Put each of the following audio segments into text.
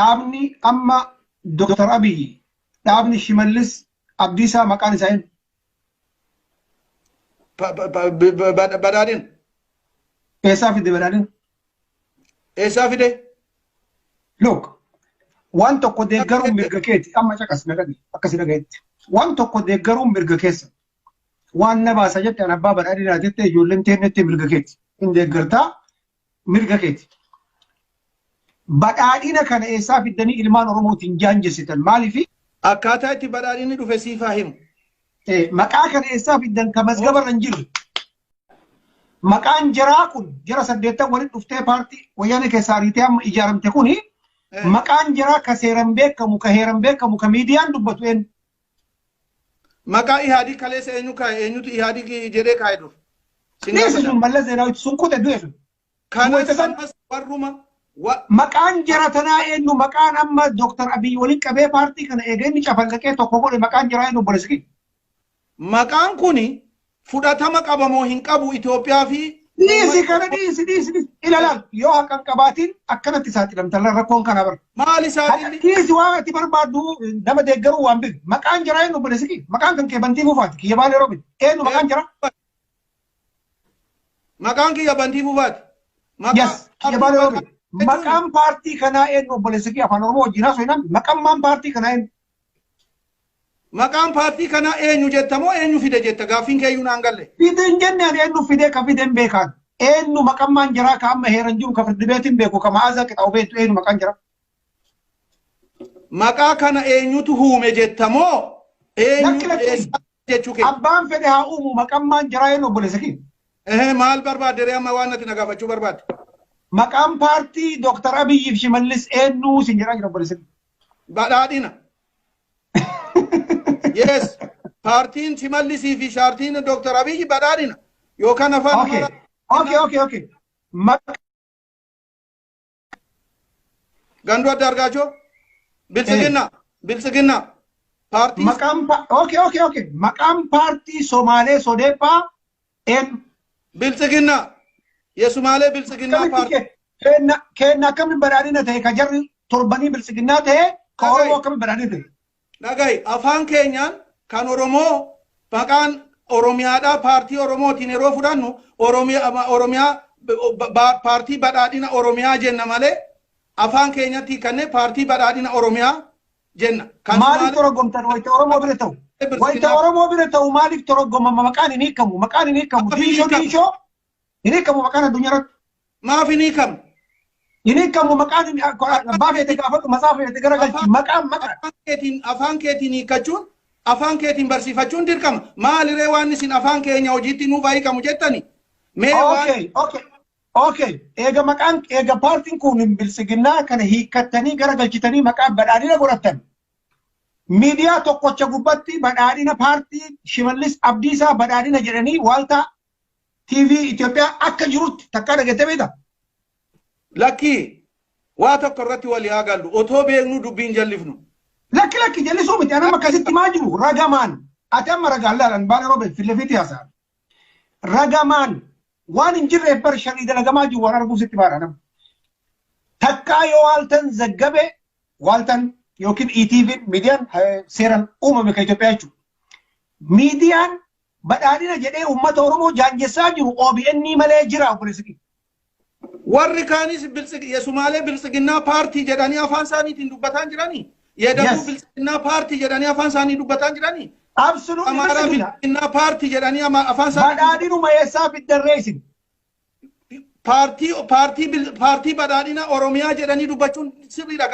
dhaabni amma Dr. Abiy dhaabni Shimallis Abdiisaa maqaan isaa hin badhaadhin eessaa fide badhaadhin eessaa fide look waan tokko deeggaruun mirga keeti amma caqas nagadi akkasi dhagayetti waan tokko deeggaruun mirga keessa waan na baasa jette an abbaa badhaadhinaa jette ijoolleen teennetti mirga keeti hin deeggartaa mirga keeti badhaadhina kana eessaa fiddanii ilmaan Oromootiin jaanjessitan maaliifi akkaataa itti badhaadhinni dhufe siifaa himu maqaa kana eessaa fiddan ka masgaba irra hin jirre maqaan jaraa kun jara 8 walitti dhuftee paartii wayyaanee keessaa ariitee amma ijaaramte kuni maqaan jaraa ka seeran beekamu ka heeran beekamu ka miidiyaan dubbatu een maqaa ihaadii kaleessa eenyutu ihaadii jedhee kaa'e dur Neesi sun Mallas Zeenaawit sun kute du'e sun kana sanas warruma maqaan jara tanaa eenyu maqaan amma Dr. Abiy waliin qabee paartii kana eegeenni cafalqaqee tokko godhe maqaan jaraa eenyu boleski maqaan kuni fudhatama qabamoo hin qabu Itoophiyaa fi dhiisi kana dhiisi ilaalaal yoo haqqan qabaatiin akkanatti saaxilamtan rakkoon kana bar maali saaxilli dhiisi waan ati barbaaddu nama deeggaruu waan bir maqaan jaraa eenyu boleski maqaan kan kee Bantii Fufaati kiyya baalee roobin eenyu maqaan jaraa maqaan kiyya Bantii Fufaati yes kiyya baalee roobin maqaan paartii kanaa eenyu boleski afaan Oromoo wajjin haasofnaan maqaan paartii kanaa eenyu maqaan paartii kanaa eenyu jettamoo eenyu fide jetta gaaffiin keeyyuu naan galle fide hin jenne eenyu fide ka fide hin beekaan eenyu maqaan jaraa ka amma heeran jiru ka firdibeetiin beeku ka ma'aazaa qixaa'u beektu eenyu maqaan jaraa maqaa kana eenyutu huume jettamoo eenyu jechuu kee abbaan fedhe haa uumu maqaan jaraa eenyu boleski maal barbaadde ree amma waan ati na gaafachuu barbaadde maqaan paartii Dr. Abiy fi Shimallis eenyu sin jedhaa jira boleski badhaadhina yes partiin Shimallisii fi shaartiin Dr. Abiy badhaadhina yookaan afaan okay gandu adda argaachoo biltsiginna paartii maqaan okay maqaan paartii Somaalee Sodeephaa eenyu biltsiginna Somaalee biltsiginnaa paartii kenna akkamiin badhaadhina ta'e ka jarri torbanii biltsiginnaa ta'e ka Oromoo akkamiin badhaadhina ta'e Nagai afaan keenyaan kan Oromoo maqaan Oromiyaadhaa paartii Oromootiin yeroo fudhannu Oromiyaa paartii badhaadhina Oromiyaa jenna malee afaan keenyatti kanneen paartii badhaadhina Oromiyaa jenna. Maaliif toroggomtan wayita Oromoo bira ta'u? Wayita Oromoo bira ta'u maaliif toroggomama maqaan hin hiikamu? Maqaan hin hiikamu. Diishoo hin hiikamu maqaan addunyaa irratti. Maaf hin hiikamu? Ini kamu makan baafee te gaafatu masaafee te garagalchi maqaan afaan keetiin hiikachuun afaan keetiin barsiifachuun dirqama maaliree waan isin afaan keenya hojiitti nuuf hiikamu jettani mee okay eega maqaan eega paartiin kun biltsiginnaa kana hiikkattanii garagalchitanii maqaan badhaadhina godhattan miidiyaa tokkocha gubbatti badhaadhina paartii Shimallis Abdiisaa badhaadhina jedhanii waaltaa TV Itoophiyaa akka jirutti takka dhagattee beektaa Laki waa tokko irratti walii haa gallu otoo beeknu dubbiin jallifnu. Lakki jallisuu miti anama akkasitti maa jiru ragamaan ati amma ragaan laalan baala roobee filefiitii haasa'an. Ragamaan waan hin jirreef bar shanii dalagamaa jiru waan arguu sitti baadha nama. Takkaa yoo waaltan zaggabe waaltan yookiin ETV miidiyaan seeran uumame kan Itoophiyaa jechuudha. Miidiyaan badhaadhina jedhee uummata Oromoo jaanjessaa jiru OBN malee jira obboleessi. warri kaanis Somaalee biltsiginnaa paartii jedhanii afaan isaaniitiin dubbataan jiranii Yedabuu biltsiginnaa paartii jedhanii afaan isaanii dubbataan jiranii absolutely Amaaraa biltsiginnaa paartii jedhanii afaan isaanii badhaadhinuma eessaa fiddarree isin paartii badhaadhina Oromiyaa jedhanii dubbachuun sirriidha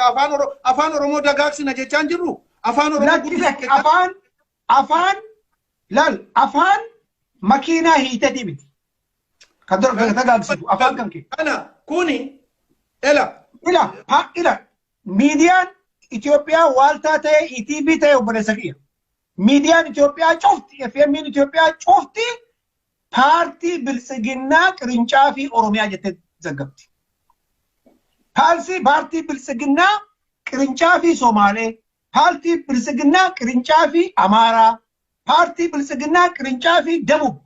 afaan Oromoo dagaagsina jechaan jirru afaan Oromoo afaan makiinaa hiitati miti kadar dagagsitu afaan kan kee ana kuni ila miidiyaan Itoophiyaa waaltaa ta'e ETV ta'e obboleessa kiyya miidiyaan Itoophiyaa cufti FM'n Itoophiyaa cufti paartii biltsiginnaa qirincaafi Oromiyaa jettee zaggabti paartii biltsiginnaa qirincaafi Somaalee paartii biltsiginnaa qirincaafi Amaaraa paartii biltsiginnaa qirincaafi Dabub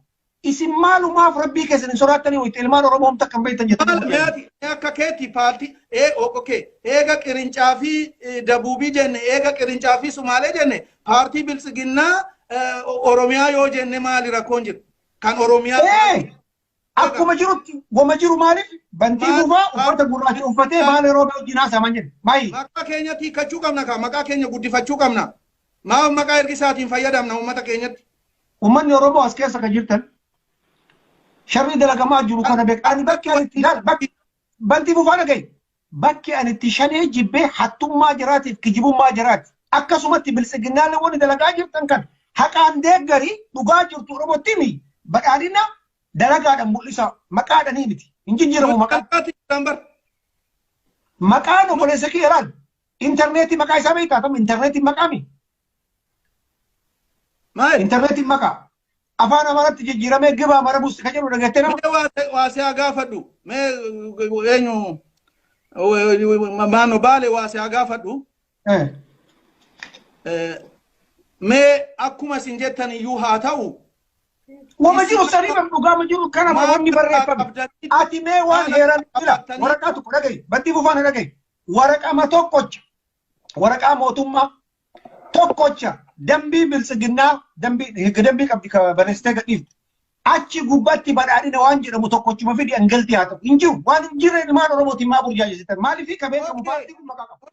isin maalumaaf rabbii keessan sodaattanii wayita ilmaan Oromoo humta kan beektan jettanii. Akka keetti paartii eega qirincaa fi dabuubii jenne eega qirincaa fi sumaalee jenne paartii bilisiginnaa Oromiyaa yoo jenne maali rakkoon jiru? Kan Oromiyaa. Akkuma jirutti wama jiru maaliif bantii dhufaa uffata gurraacha uffatee baala yeroo wajjin haasaman jedhe. Maqaa keenya tiikkachuu qabna kaa maqaa keenya guddifachuu qabna. Maaf maqaa ergisaatiin fayyadamna uummata keenyatti. Uummanni Oromoo as keessa kan jirtan sharri dalagamaa jiru kana beekanii bakki ani itti ilaala bantii dhufaa dhagaye. Bakki ani itti shanee jibbee hattummaa jiraatiif kijibummaa jiraati. Akkasumatti bilisiginnaalee wanni dalagaa jirtan kan haqaan deeggarii dhugaa jirtu Oromootti mi badhaadhina dalagaadhaan mul'isa maqaadhanii miti. Hin jijjiiramu maqaan. Maqaan obboleessa kee irraan intarneetii maqaa isaa beektaa ta'u intarneetiin maqaami. Intarneetiin maqaa. Afaan Amaaraatti jijjiiramee gibaa mara buusti kan jedhu dhagattee nama. Waasee gaafadhu. Mee eenyu maano baale waasee gaafadhu. Mee akkuma isin jettan iyyuu haa ta'u. Wama jiru sanii dhugaa ma jiru kana wanni barreeffame. Ati mee waan heeran jira waraqaa tokko dhagaye bantii buufaan dhagaye waraqaa tokkocha waraqaa mootummaa tokkocha dambii bilisiginnaa dambii qabdi barreessitee gadhiifte. Achi gubbaatti badhaadhina waan jedhamu tokkochuma fidi angaltii haa ta'u. Hin jiru waan hin jirre ilmaan Oromootiin maa burjaajessitan maaliif qabeenya mufaatti kun maqaa qaba.